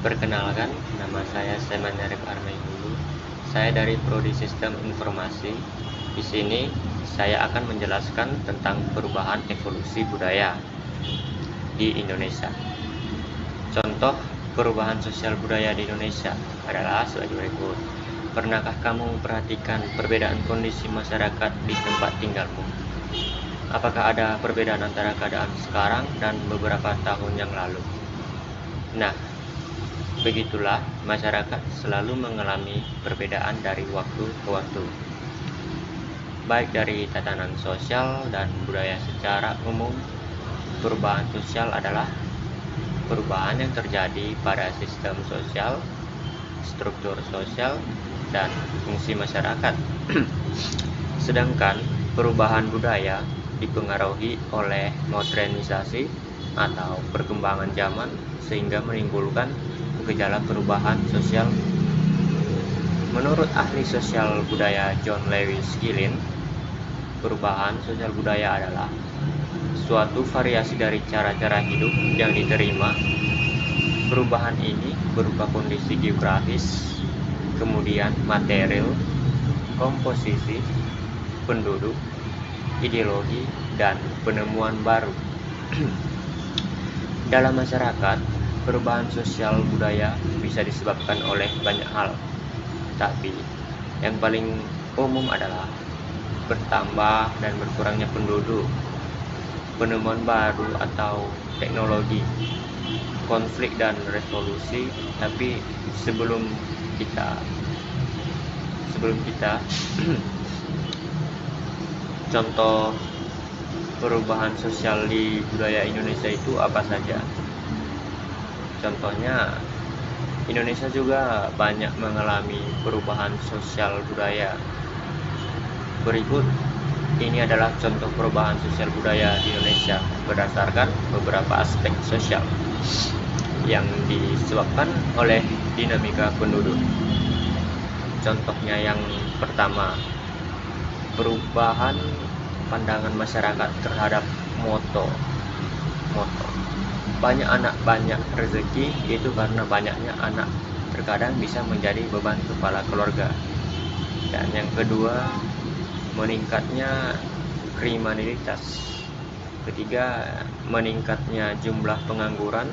Perkenalkan, nama saya Semanarif Armaingulu. Saya dari Prodi Sistem Informasi. Di sini saya akan menjelaskan tentang perubahan evolusi budaya di Indonesia. Contoh perubahan sosial budaya di Indonesia adalah sebagai berikut. Pernahkah kamu memperhatikan perbedaan kondisi masyarakat di tempat tinggalmu? Apakah ada perbedaan antara keadaan sekarang dan beberapa tahun yang lalu? Nah, begitulah masyarakat selalu mengalami perbedaan dari waktu ke waktu, baik dari tatanan sosial dan budaya secara umum. Perubahan sosial adalah perubahan yang terjadi pada sistem sosial, struktur sosial, dan fungsi masyarakat. Sedangkan perubahan budaya dipengaruhi oleh modernisasi atau perkembangan zaman sehingga menimbulkan gejala perubahan sosial. Menurut ahli sosial budaya John Lewis Gillin, perubahan sosial budaya adalah suatu variasi dari cara-cara hidup yang diterima. Perubahan ini berupa kondisi geografis, kemudian material, komposisi, penduduk, ideologi, dan penemuan baru. Dalam masyarakat, perubahan sosial budaya bisa disebabkan oleh banyak hal, tapi yang paling umum adalah bertambah dan berkurangnya penduduk, penemuan baru atau teknologi, konflik dan revolusi. Tapi sebelum kita contoh perubahan sosial di budaya Indonesia itu apa saja? Contohnya, Indonesia juga banyak mengalami perubahan sosial budaya. Berikut ini adalah contoh perubahan sosial budaya di Indonesia berdasarkan beberapa aspek sosial yang disebabkan oleh dinamika penduduk. Contohnya yang pertama, perubahan pandangan masyarakat terhadap moto. Banyak anak banyak rezeki, itu karena banyaknya anak terkadang bisa menjadi beban kepala keluarga. Dan yang kedua, meningkatnya kriminalitas. Ketiga, meningkatnya jumlah pengangguran.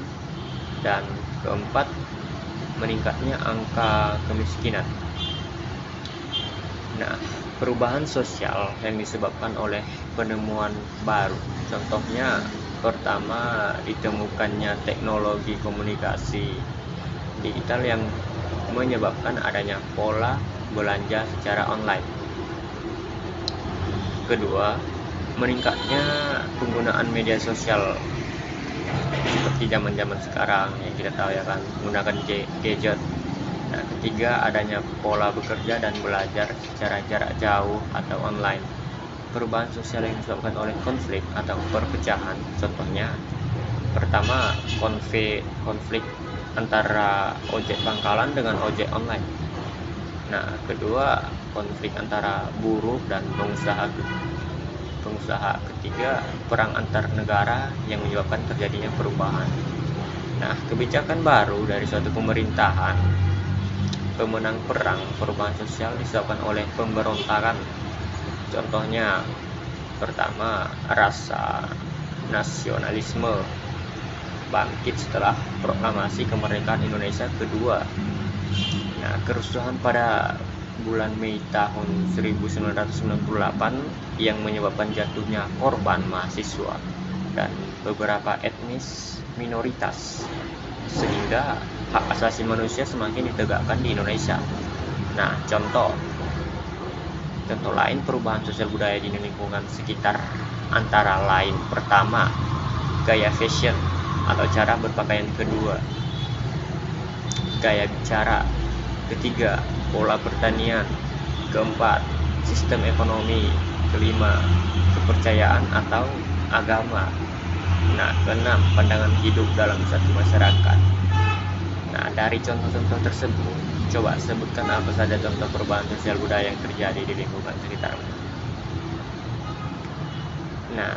Dan keempat, meningkatnya angka kemiskinan. Nah, perubahan sosial yang disebabkan oleh penemuan baru. Contohnya, pertama, ditemukannya teknologi komunikasi digital yang menyebabkan adanya pola belanja secara online. Kedua, meningkatnya penggunaan media sosial seperti zaman-zaman sekarang yang kita tahu ya kan, menggunakan gadget. Nah, ketiga, adanya pola bekerja dan belajar secara jarak jauh atau online. Perubahan sosial yang disebabkan oleh konflik atau perpecahan. Contohnya, pertama, konflik antara ojek pangkalan dengan ojek online. Nah, kedua, konflik antara buruh dan pengusaha. Ketiga, perang antar negara yang menyebabkan terjadinya perubahan. Nah, kebijakan baru dari suatu pemerintahan pemenang perang. Perubahan sosial disebabkan oleh pemberontakan. Contohnya, pertama, rasa nasionalisme bangkit setelah proklamasi kemerdekaan Indonesia kedua. Nah, kerusuhan pada bulan Mei tahun 1998 yang menyebabkan jatuhnya korban mahasiswa dan beberapa etnis minoritas, sehingga hak asasi manusia semakin ditegakkan di Indonesia. Nah, contoh lain perubahan sosial budaya di lingkungan sekitar antara lain, pertama, gaya fashion atau cara berpakaian. Kedua, gaya bicara. Ketiga, pola pertanian. Keempat, sistem ekonomi. Kelima, kepercayaan atau agama. Nah, keenam, pandangan hidup dalam satu masyarakat. Nah, dari contoh-contoh tersebut, coba sebutkan apa saja contoh perubahan sosial budaya yang terjadi di lingkungan sekitarmu. Nah,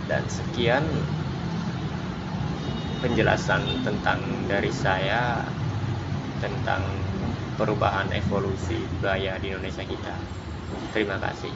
dan sekian penjelasan tentang dari saya tentang perubahan evolusi budaya di Indonesia kita. Terima kasih.